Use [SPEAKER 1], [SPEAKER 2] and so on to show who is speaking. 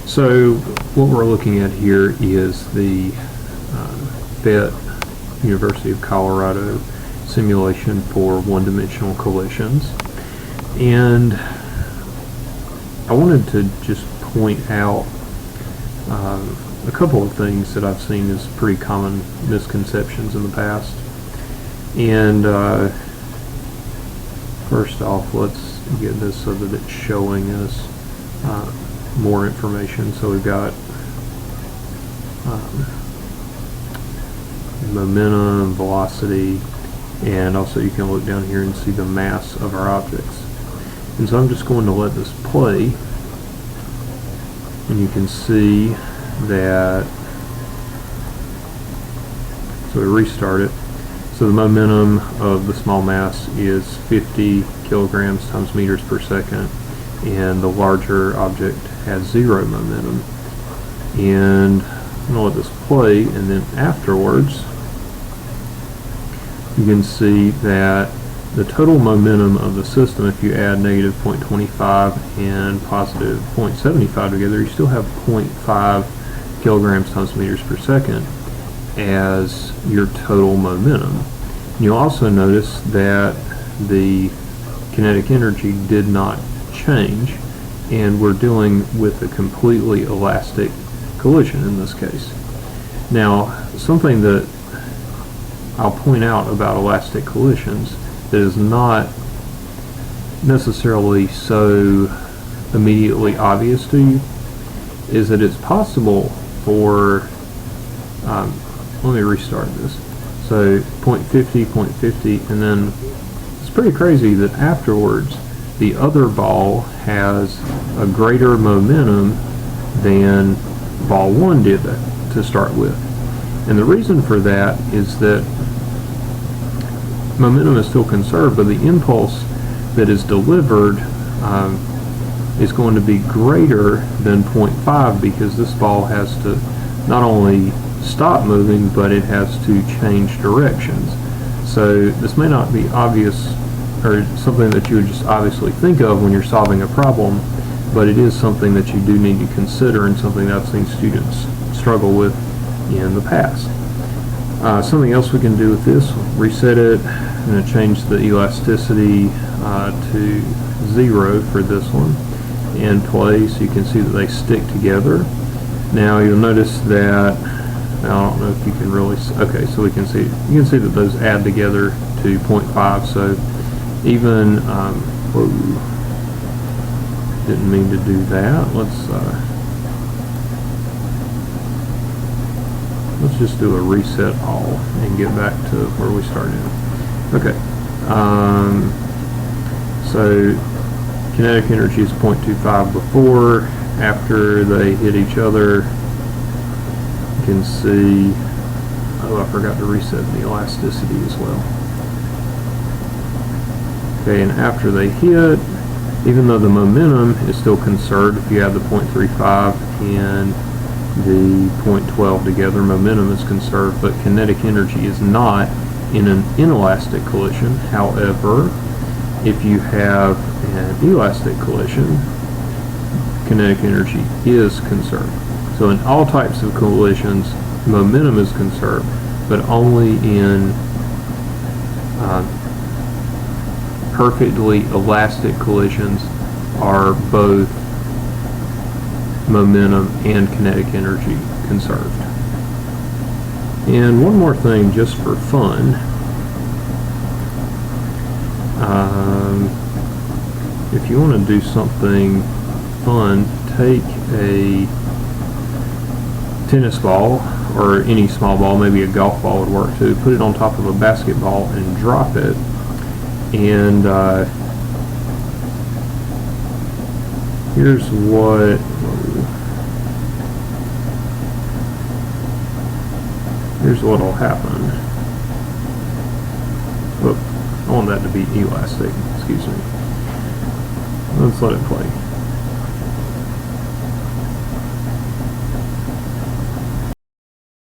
[SPEAKER 1] So what we're looking at here is the PhET University of Colorado simulation for one-dimensional collisions, and I wanted to just point out a couple of things that I've seen as pretty common misconceptions in the past. And first off, let's get this so that it's showing us more information. So we've got momentum, velocity, and also you can look down here and see the mass of our objects. And so I'm just going to let this play, and you can see that, so we restart it. So the momentum of the small mass is 50 kilograms times meters per second, and the larger object has 0 momentum. And I'm going to let this play, and then afterwards you can see that the total momentum of the system, if you add negative 0.25 and positive 0.75 together, you still have 0.5 kilograms times meters per second as your total momentum. You'll also notice that the kinetic energy did not change, and we're dealing with a completely elastic collision in this case. Now, something that I'll point out about elastic collisions that is not necessarily so immediately obvious to you is that it's possible for, let me restart this. So 0.50, 0.50, and then it's pretty crazy that afterwards the other ball has a greater momentum than ball 1 did to start with. And the reason for that is that momentum is still conserved, but the impulse that is delivered is going to be greater than 0.5, because this ball has to not only stop moving, but it has to change directions. So this may not be obvious or something that you would just obviously think of when you're solving a problem, but it is something that you do need to consider, and something that I've seen students struggle with in the past. Something else we can do with this, reset it. I'm going to change the elasticity to 0 for this one, and play, so you can see that they stick together. Now you'll notice that, I don't know if you can really, okay, so you can see that those add together to 0.5. So even, whoa, didn't mean to do that. Let's just do a reset all and get back to where we started. Okay, so kinetic energy is 0.25 before. After they hit each other, you can see, oh, I forgot to reset the elasticity as well. Okay, and after they hit, even though the momentum is still conserved, if you add the 0.35 and the 0.12 together, momentum is conserved, but kinetic energy is not in an inelastic collision. However, if you have an elastic collision, kinetic energy is conserved. So in all types of collisions, momentum is conserved, but only in perfectly elastic collisions are both momentum and kinetic energy conserved. And one more thing, just for fun, if you want to do something fun, take a tennis ball or any small ball, maybe a golf ball would work too, put it on top of a basketball and drop it, and here's what'll happen. Whoop, I want that to be elastic, excuse me. Let's let it play.